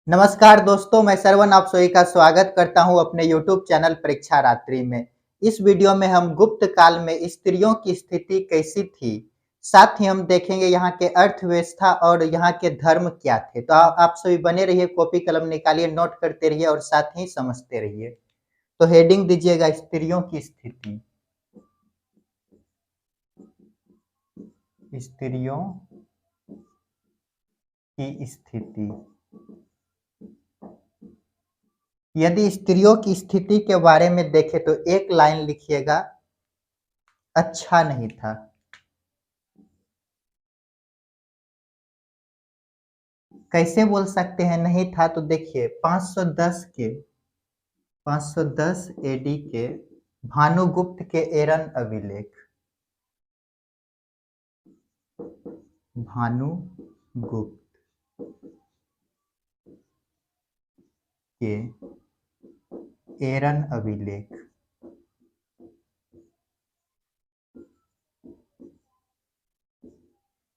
नमस्कार दोस्तों, मैं श्रवण आप सभी का स्वागत करता हूं अपने YouTube चैनल परीक्षा रात्रि में। इस वीडियो में हम गुप्त काल में स्त्रियों की स्थिति कैसी थी, साथ ही हम देखेंगे यहाँ के अर्थव्यवस्था और यहाँ के धर्म क्या थे। तो आप सभी बने रहिए, कॉपी कलम निकालिए, नोट करते रहिए और साथ ही समझते रहिए। तो हेडिंग दीजिएगा स्त्रियों की स्थिति। स्त्रियों की स्थिति। यदि स्त्रियों की स्थिति के बारे में देखें तो एक लाइन लिखिएगा, अच्छा नहीं था। कैसे बोल सकते हैं नहीं था? तो देखिए 510 एडी के भानुगुप्त के एरन अभिलेख, भानुगुप्त के एरन अभिलेख,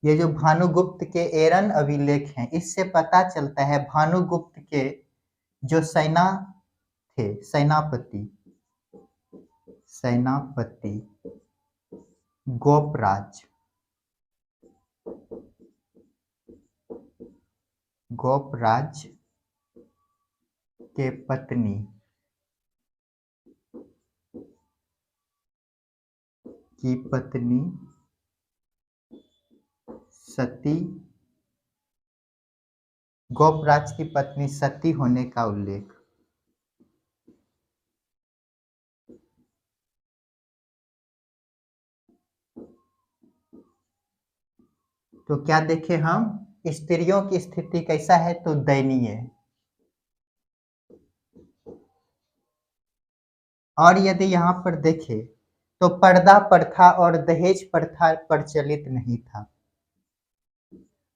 ये जो भानुगुप्त के एरन अभिलेख हैं, इससे पता चलता है भानुगुप्त के जो सेनापति गोपराज के पत्नी सती, गोपराज की पत्नी सती होने का उल्लेख। तो क्या देखें हम? स्त्रियों की स्थिति कैसा है? तो दयनीय। और यदि यहाँ पर देखें तो पर्दा प्रथा और दहेज प्रथा प्रचलित नहीं था।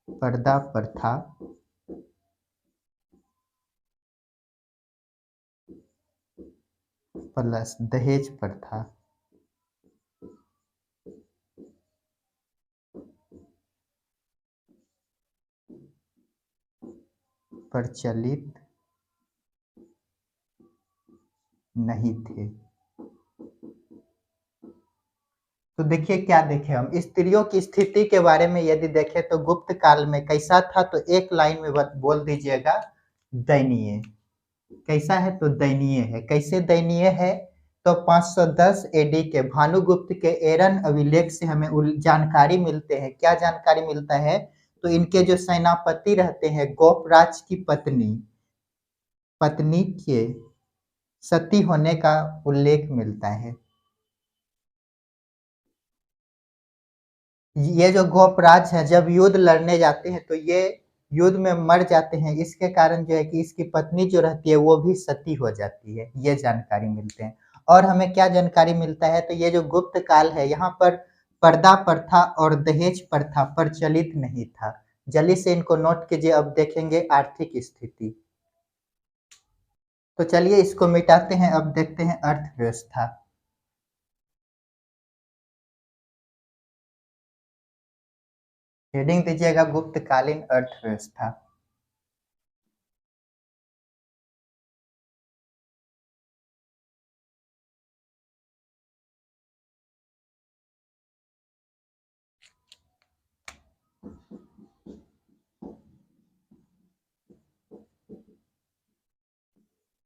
पर्दा प्रथा प्लस दहेज प्रथा प्रचलित नहीं थे। तो देखिए क्या देखें हम, स्त्रियों की स्थिति के बारे में यदि देखें तो गुप्त काल में कैसा था? तो एक लाइन में बोल दीजिएगा, दयनीय। कैसा है? तो दयनीय है। कैसे दयनीय है? तो 510 एडी के भानुगुप्त के एरन अभिलेख से हमें जानकारी मिलते हैं। क्या जानकारी मिलता है? तो इनके जो सेनापति रहते हैं, गोपराज की पत्नी के सती होने का उल्लेख मिलता है। ये जो गोपराज है, जब युद्ध लड़ने जाते हैं तो ये युद्ध में मर जाते हैं। इसके कारण जो है कि इसकी पत्नी जो रहती है वो भी सती हो जाती है। ये जानकारी मिलते हैं। और हमें क्या जानकारी मिलता है? तो ये जो गुप्त काल है, यहाँ पर पर्दा प्रथा और दहेज प्रथा प्रचलित नहीं था। जल्दी से इनको नोट कीजिए। अब देखेंगे आर्थिक स्थिति। तो चलिए इसको मिटाते हैं। अब देखते हैं अर्थव्यवस्था। हेडिंग दीजिएगा गुप्तकालीन अर्थव्यवस्था।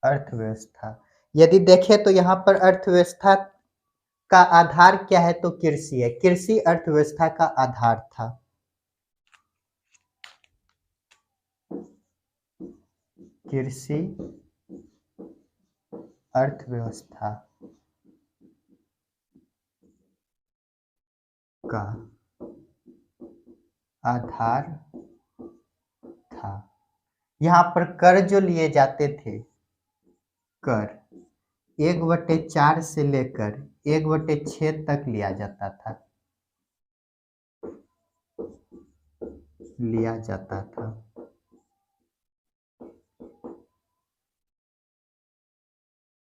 अर्थव्यवस्था यदि देखें तो यहाँ पर अर्थव्यवस्था का आधार क्या है? तो कृषि है। कृषि अर्थव्यवस्था का आधार था। कृषि अर्थव्यवस्था का आधार था। यहाँ पर कर जो लिए जाते थे, कर 1/4 से लेकर 1/6 तक लिया जाता था।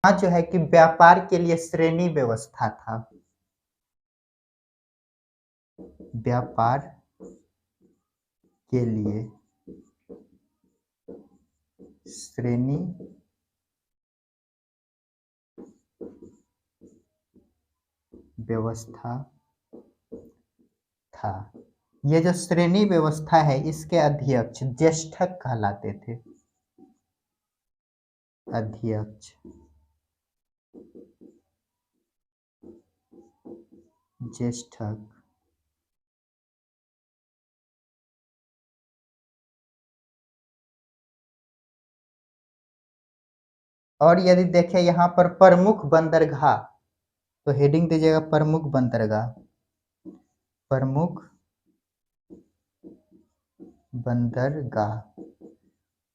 यहाँ जो है कि व्यापार के लिए श्रेणी व्यवस्था था। व्यापार के लिए श्रेणी व्यवस्था था। ये जो श्रेणी व्यवस्था है इसके अध्यक्ष ज्येष्ठक कहलाते थे। अध्यक्ष ज्येष्ठक। और यदि देखें यहाँ पर प्रमुख बंदरगाह, तो हेडिंग दीजिएगा प्रमुख बंदरगाह। प्रमुख बंदरगाह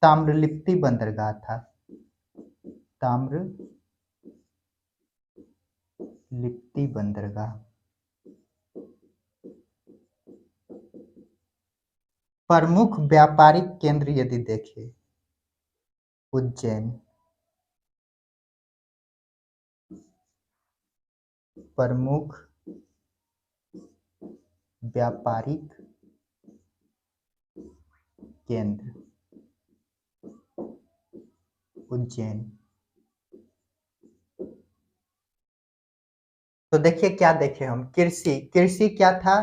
ताम्रलिप्ति बंदरगाह था। ताम्रलिप्ति बंदरगाह। प्रमुख व्यापारिक केंद्र यदि देखें उज्जैन। प्रमुख व्यापारिक केंद्र उज्जैन। तो देखिए क्या देखे हम, कृषि। कृषि क्या था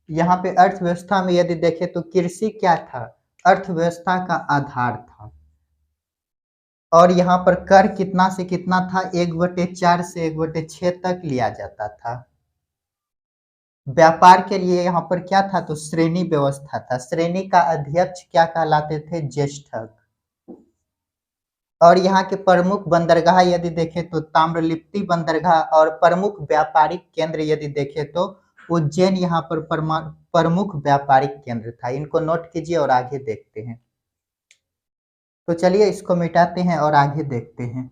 यहाँ पे, अर्थव्यवस्था में यदि देखें तो कृषि क्या था, अर्थव्यवस्था का आधार था। और यहाँ पर कर कितना से कितना था, 1/4 से 1/6 तक लिया जाता था। व्यापार के लिए यहाँ पर क्या था, तो श्रेणी व्यवस्था था। श्रेणी का अध्यक्ष क्या कहलाते थे, ज्येष्ठक। और यहाँ के प्रमुख बंदरगाह यदि देखें तो ताम्रलिप्ति बंदरगाह, और प्रमुख व्यापारिक केंद्र यदि देखें तो उज्जैन यहाँ पर प्रमुख व्यापारिक केंद्र था। इनको नोट कीजिए और आगे देखते हैं। तो चलिए इसको मिटाते हैं और आगे देखते हैं।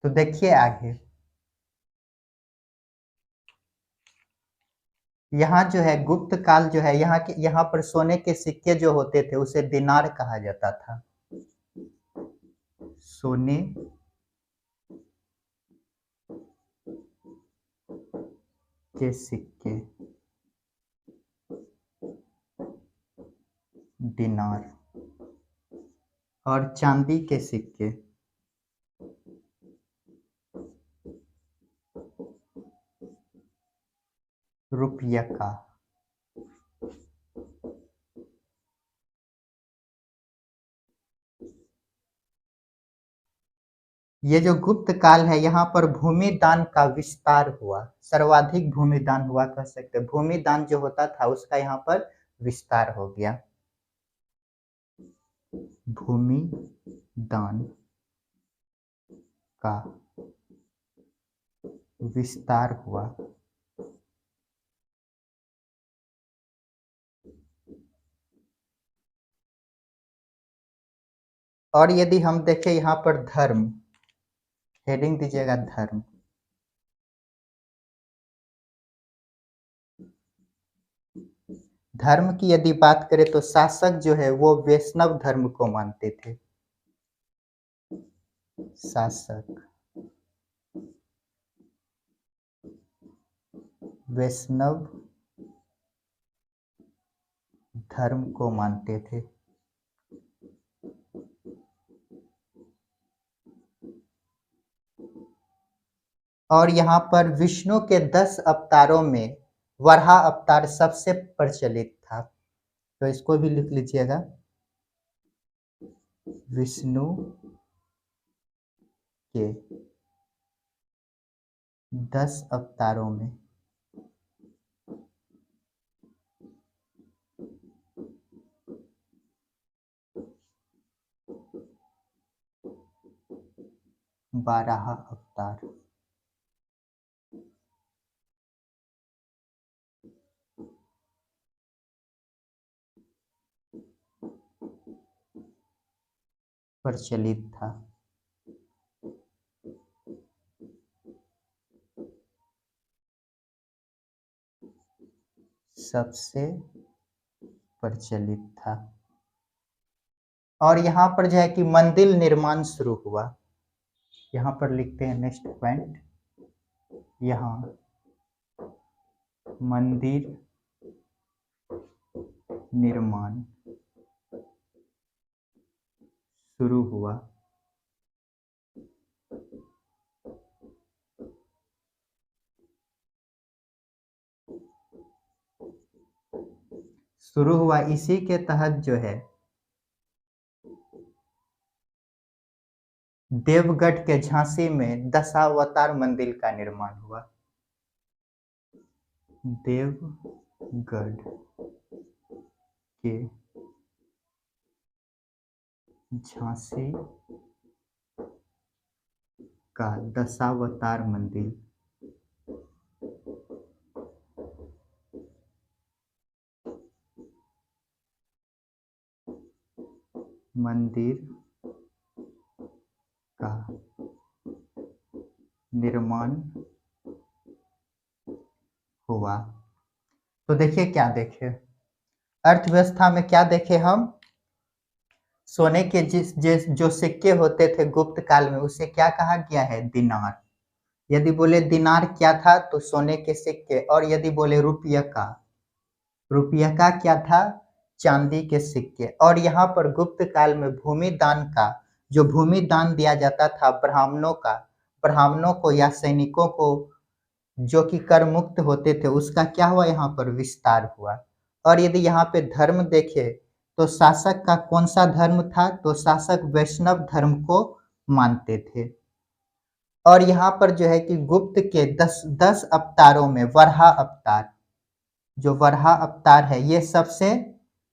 तो देखिए आगे, यहाँ जो है गुप्त काल जो है, यहाँ पर सोने के सिक्के जो होते थे उसे दिनार कहा जाता था। सोने के सिक्के दिनार, और चांदी के सिक्के रुपया का। ये जो गुप्त काल है यहाँ पर भूमि दान का विस्तार हुआ, सर्वाधिक भूमि दान हुआ कह सकते हैं। भूमि दान जो होता था उसका यहाँ पर विस्तार हो गया। भूमि दान का विस्तार हुआ। और यदि हम देखें यहाँ पर धर्म, हेडिंग दीजिएगा धर्म। धर्म की यदि बात करें तो शासक जो है वो वैष्णव धर्म को मानते थे। शासक वैष्णव धर्म को मानते थे। और यहाँ पर विष्णु के 10 अवतारों में वराह अवतार सबसे प्रचलित था। तो इसको भी लिख लीजिएगा, विष्णु के 10 अवतारों में बारह अवतार। प्रचलित था। सबसे प्रचलित था। और यहाँ पर जो है कि मंदिर निर्माण शुरू हुआ। यहाँ पर लिखते हैं नेक्स्ट पॉइंट, यहाँ मंदिर निर्माण शुरू हुआ। शुरू हुआ इसी के तहत जो है देवगढ़ के झांसी में दशावतार मंदिर का निर्माण हुआ। देवगढ़ के झांसी का दशावतार मंदिर का निर्माण हुआ। तो देखिए क्या देखे, अर्थव्यवस्था में क्या देखे हम, सोने के जिस जो सिक्के होते थे गुप्त काल में उसे क्या कहा गया है, दिनार। यदि बोले दिनार क्या था तो सोने के सिक्के, और यदि बोले रुपया का क्या था, चांदी के सिक्के। और यहाँ पर गुप्त काल में भूमि दान का, जो भूमि दान दिया जाता था ब्राह्मणों को या सैनिकों को जो कि कर मुक्त होते थे, उसका क्या हुआ, यहाँ पर विस्तार हुआ। और यदि यहाँ पे धर्म देखे तो शासक का कौन सा धर्म था, तो शासक वैष्णव धर्म को मानते थे। और यहाँ पर जो है कि गुप्त के 10 अवतारों में वराह अवतार, जो वराह अवतार है ये सबसे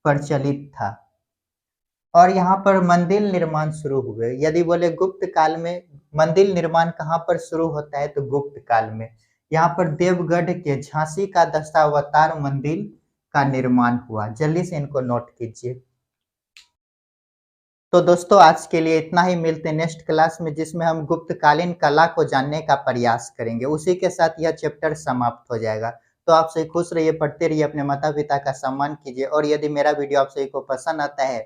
प्रचलित था। और यहाँ पर मंदिर निर्माण शुरू हुए। यदि बोले गुप्त काल में मंदिर निर्माण कहाँ पर शुरू होता है, तो गुप्त काल में यहाँ पर देवगढ़ के झांसी का दशावतार मंदिर का निर्माण हुआ। जल्दी से इनको नोट कीजिए। तो दोस्तों आज के लिए इतना ही, मिलते हैं नेक्स्ट क्लास में जिसमें हम गुप्तकालीन कला को जानने का प्रयास करेंगे। उसी के साथ यह चैप्टर समाप्त हो जाएगा। तो आप सभी खुश रहिए, पढ़ते रहिए, अपने माता पिता का सम्मान कीजिए। और यदि मेरा वीडियो आप सभी को पसंद आता है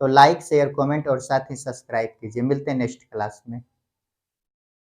तो लाइक शेयर कमेंट और साथ ही सब्सक्राइब कीजिए। मिलते हैं नेक्स्ट क्लास में।